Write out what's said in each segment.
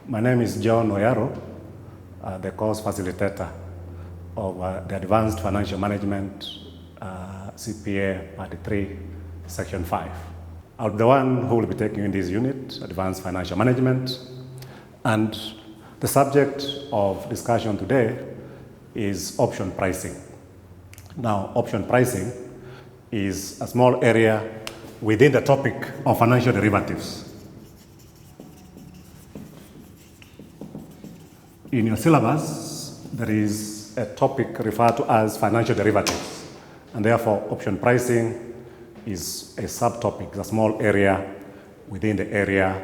My name is John Oyaro, the course facilitator of the Advanced Financial Management CPA Part 3, Section 5. I'll be the one who will be taking in this unit, Advanced Financial Management, and the subject of discussion today is option pricing. Now, option pricing is a small area within the topic of financial derivatives. In your syllabus, there is a topic referred to as financial derivatives, and therefore option pricing is a subtopic, a small area within the area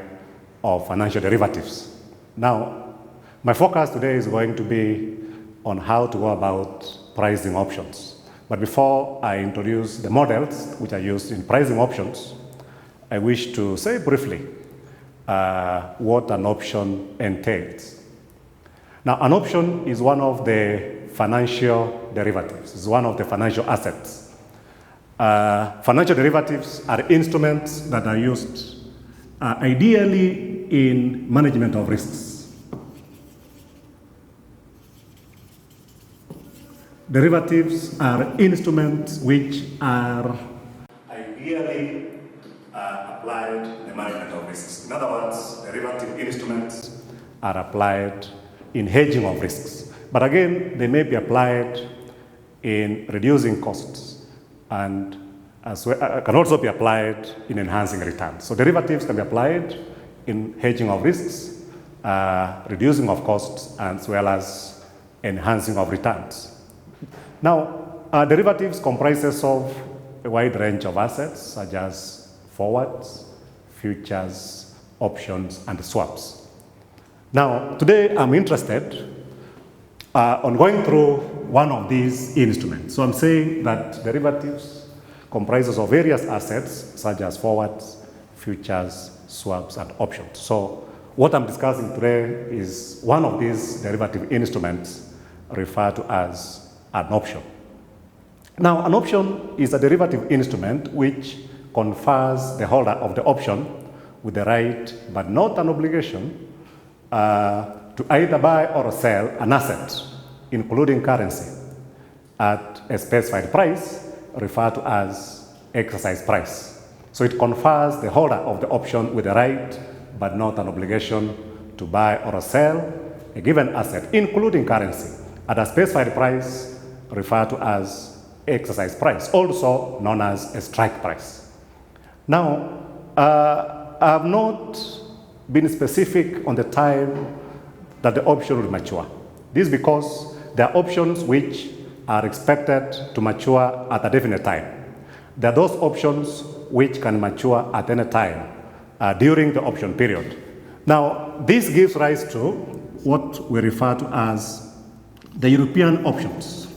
of financial derivatives. Now, my focus today is going to be on how to go about pricing options. But before I introduce the models which are used in pricing options, I wish to say briefly what an option entails. Now, an option is one of the financial derivatives. It's one of the financial assets. Financial derivatives are instruments that are used ideally in management of risks. Derivatives are instruments which are ideally applied in the management of risks. In other words, derivative instruments are applied in hedging of risks. But again, they may be applied in reducing costs and as well, can also be applied in enhancing returns. So derivatives can be applied in hedging of risks, reducing of costs, as well as enhancing of returns. Now, derivatives comprises of a wide range of assets such as forwards, futures, options, and swaps. Now, today I'm interested on going through one of these instruments. So I'm saying that derivatives comprises of various assets such as forwards, futures, swaps, and options. So what I'm discussing today is one of these derivative instruments referred to as an option. Now, an option is a derivative instrument which confers the holder of the option with the right, but not an obligation, to either buy or sell an asset, including currency, at a specified price, referred to as exercise price. So it confers the holder of the option with the right, but not an obligation, to buy or sell a given asset, including currency, at a specified price, referred to as exercise price, also known as a strike price. Now, I have not been specific on the time that the option will mature. This is because there are options which are expected to mature at a definite time. There are those options which can mature at any time during the option period. Now, this gives rise to what we refer to as the European options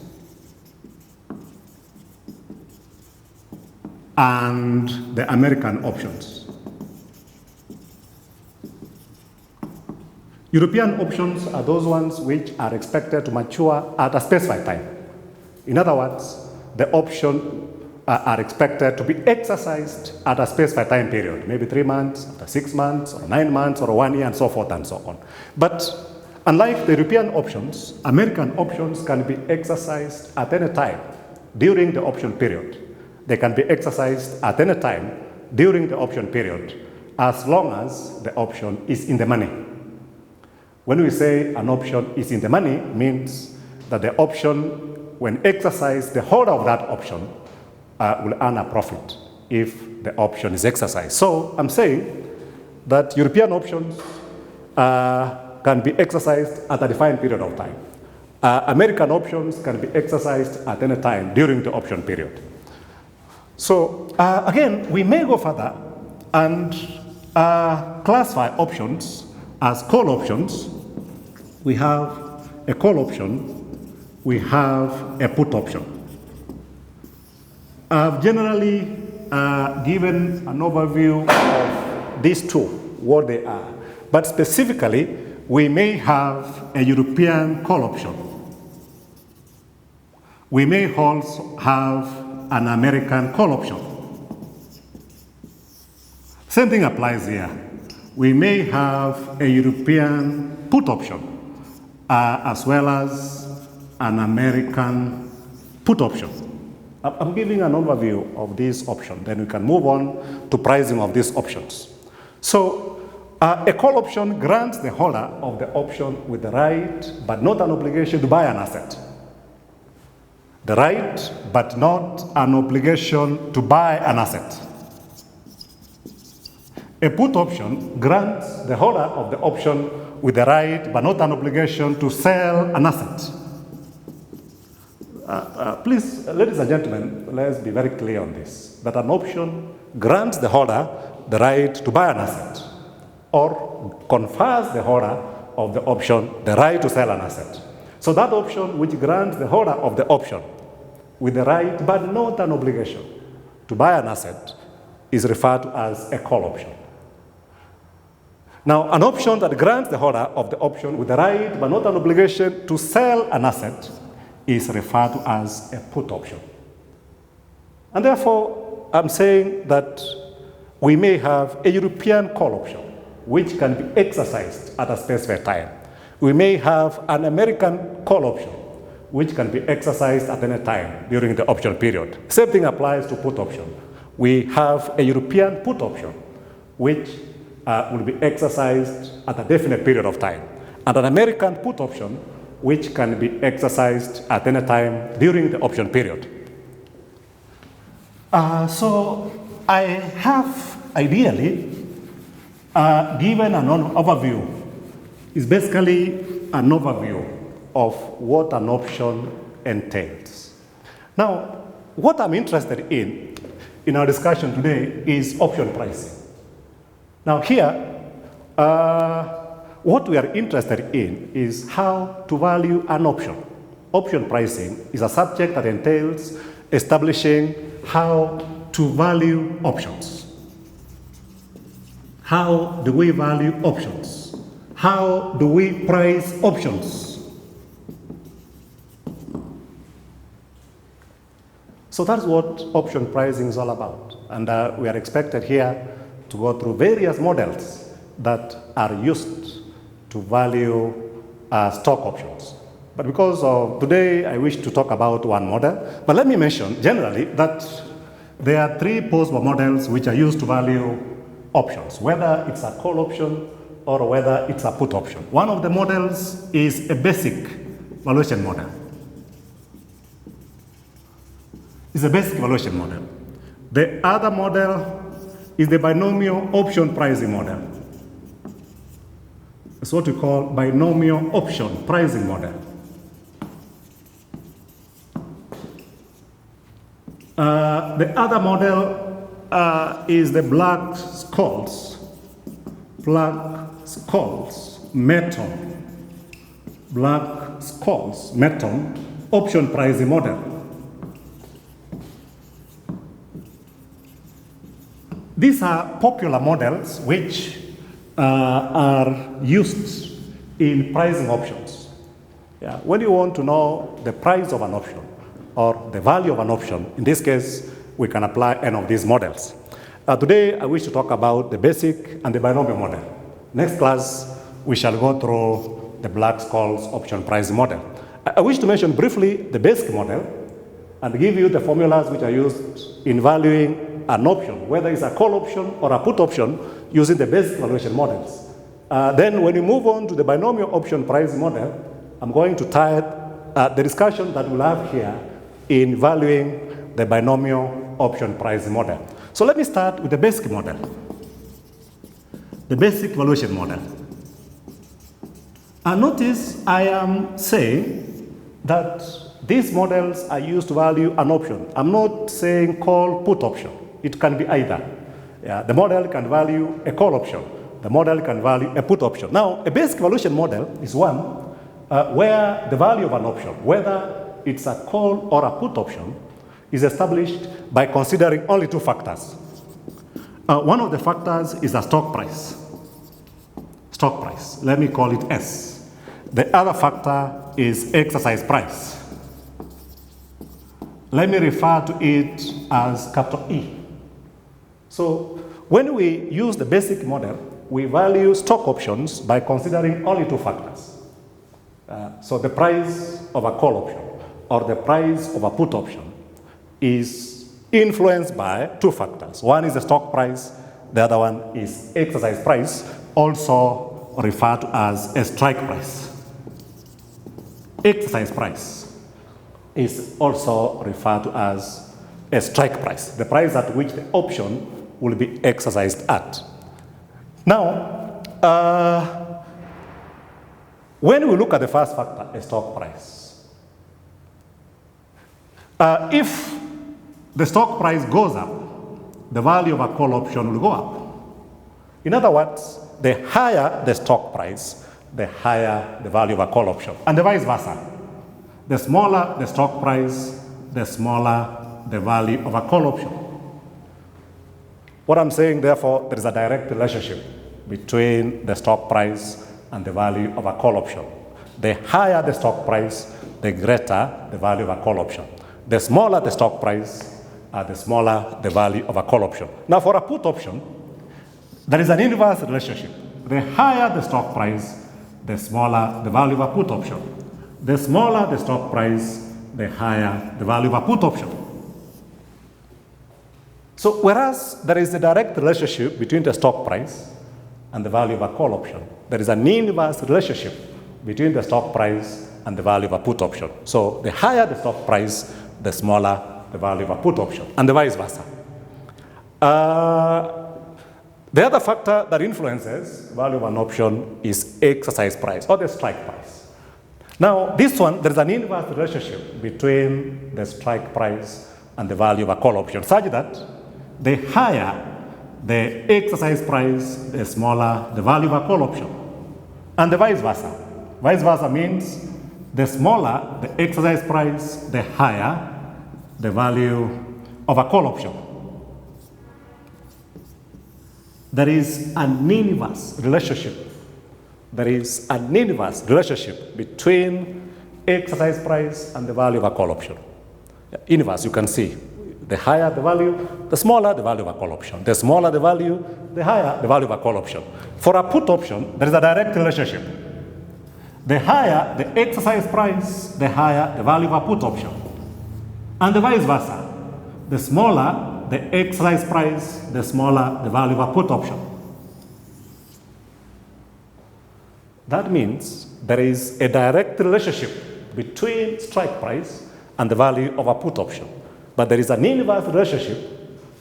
and the American options. European options are those ones which are expected to mature at a specified time. In other words, the options are expected to be exercised at a specified time period, maybe 3 months, after 6 months, or 9 months, or 1 year, and so forth and so on. But unlike the European options, American options can be exercised at any time during the option period. They can be exercised at any time during the option period, as long as the option is in the money. When we say an option is in the money, means that the option, when exercised, the holder of that option will earn a profit if the option is exercised. So I'm saying that European options can be exercised at a defined period of time. American options can be exercised at any time during the option period. So again, we may go further and classify options as call options. We have a call option, we have a put option. I've generally given an overview of these two, what they are. But specifically, we may have a European call option. We may also have an American call option. Same thing applies here. we may have a European put option as well as an American put option. I'm giving an overview of these options, then we can move on to pricing of these options. So a call option grants the holder of the option with the right but not an obligation to buy an asset. The right but not an obligation to buy an asset. A put option grants the holder of the option with the right but not an obligation to sell an asset. Please, ladies and gentlemen, let's be very clear on this, that an option grants the holder the right to buy an asset or confers the holder of the option the right to sell an asset. So that option which grants the holder of the option with the right but not an obligation to buy an asset is referred to as a call option. Now, an option that grants the holder of the option with the right but not an obligation to sell an asset is referred to as a put option. And therefore, I'm saying that we may have a European call option which can be exercised at a specified time. We may have an American call option which can be exercised at any time during the option period. Same thing applies to put option. We have a European put option which will be exercised at a definite period of time, and an American put option which can be exercised at any time during the option period. So I have ideally given an overview. It's basically an overview of what an option entails. Now, what I'm interested in our discussion today is option pricing. Now here, what we are interested in is how to value an option. Option pricing is a subject that entails establishing how to value options. How do we value options? How do we price options? So that's what option pricing is all about. And we are expected here to go through various models that are used to value stock options. But because of today, I wish to talk about one model. But let me mention generally that there are three possible models which are used to value options, whether it's a call option or whether it's a put option. One of the models is a basic valuation model. It's a basic valuation model. The other model is the binomial option pricing model. It's what we call binomial option pricing model. The other model is the Black-Scholes method. Black-Scholes method option pricing model. These are popular models which are used in pricing options. Yeah. When you want to know the price of an option or the value of an option, in this case, we can apply any of these models. Today, I wish to talk about the basic and the binomial model. Next class, we shall go through the Black-Scholes option pricing model. I wish to mention briefly the basic model and give you the formulas which are used in valuing an option, whether it's a call option or a put option, using the basic valuation models. Then when we move on to the binomial option pricing model, I'm going to tie the discussion that we'll have here in valuing the binomial option pricing model. So let me start with the basic model, the basic valuation model. And notice I am saying that these models are used to value an option. I'm not saying call put option. It can be either. Yeah, the model can value a call option. The model can value a put option. Now, a basic valuation model is one where the value of an option, whether it's a call or a put option, is established by considering only two factors. One of the factors is a stock price. Stock price. Let me call it S. The other factor is exercise price. Let me refer to it as capital E. So when we use the basic model, we value stock options by considering only two factors. So the price of a call option or the price of a put option is influenced by two factors. One is the stock price, the other one is exercise price, also referred to as a strike price. Exercise price is also referred to as a strike price, the price at which the option will be exercised at. Now, when we look at the first factor, a stock price, if the stock price goes up, the value of a call option will go up. In other words, the higher the stock price, the higher the value of a call option, and the vice versa. The smaller the stock price, the smaller the value of a call option. What I'm saying, therefore, there is a direct relationship between the stock price and the value of a call option. The higher the stock price, the greater the value of a call option. The smaller the stock price, the smaller the value of a call option. Now, for a put option, there is an inverse relationship. The higher the stock price, the smaller the value of a put option. The smaller the stock price, the higher the value of a put option. So, whereas there is a direct relationship between the stock price and the value of a call option, there is an inverse relationship between the stock price and the value of a put option. So, the higher the stock price, the smaller the value of a put option, and the vice versa. The other factor that influences the value of an option is exercise price or the strike price. Now, this one, there is an inverse relationship between the strike price and the value of a call option, such that the higher the exercise price, the smaller the value of a call option, and the vice versa. Vice versa means the smaller the exercise price, the higher the value of a call option. There is an inverse relationship. There is an inverse relationship between exercise price and the value of a call option. Inverse, you can see. The higher the value, the smaller the value of a call option. The smaller the value, the higher the value of a call option. For a put option, there is a direct relationship. The higher the exercise price, the higher the value of a put option. And the vice versa. The smaller the exercise price, the smaller the value of a put option. That means there is a direct relationship between strike price and the value of a put option. But there is an inverse relationship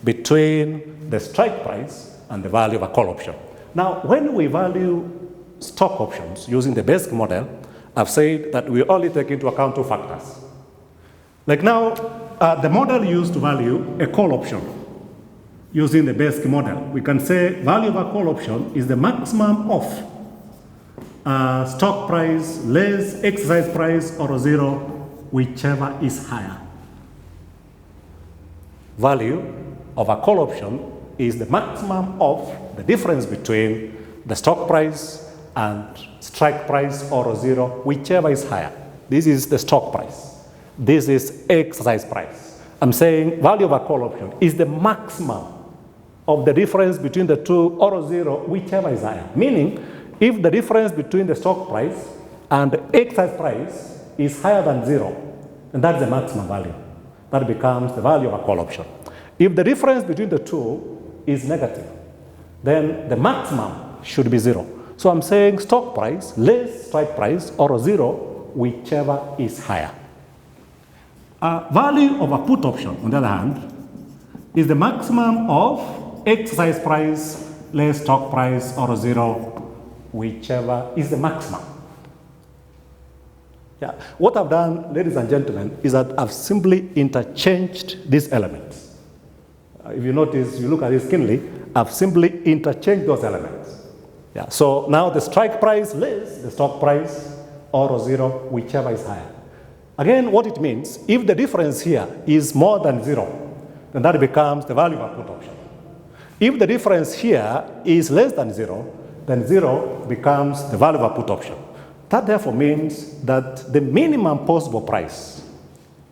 between the strike price and the value of a call option. Now, when we value stock options using the basic model, I've said that we only take into account two factors. Like now, the model used to value a call option using the basic model. We can say value of a call option is the maximum of stock price less exercise price or zero, whichever is higher. Value of a call option is the maximum of the difference between the stock price and strike price or zero, whichever is higher. This is the stock price. This is exercise price. I'm saying value of a call option is the maximum of the difference between the two or zero, whichever is higher. Meaning, if the difference between the stock price and the exercise price is higher than zero, then that's the maximum value. That becomes the value of a call option. If the difference between the two is negative, then the maximum should be zero. So I'm saying stock price less strike price or zero, whichever is higher. Value of a put option, on the other hand, is the maximum of exercise price less stock price or zero, whichever is the maximum. Yeah. What I've done, ladies and gentlemen, is that I've simply interchanged these elements. If you notice, you look at this keenly, I've simply interchanged those elements. Yeah. So now the strike price less the stock price or zero, whichever is higher. Again, what it means, if the difference here is more than zero, then that becomes the value of a put option. If the difference here is less than zero, then zero becomes the value of a put option. That therefore means that the minimum possible price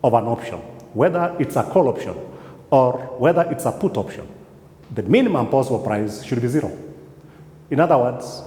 of an option, whether it's a call option or whether it's a put option, the minimum possible price should be zero. In other words,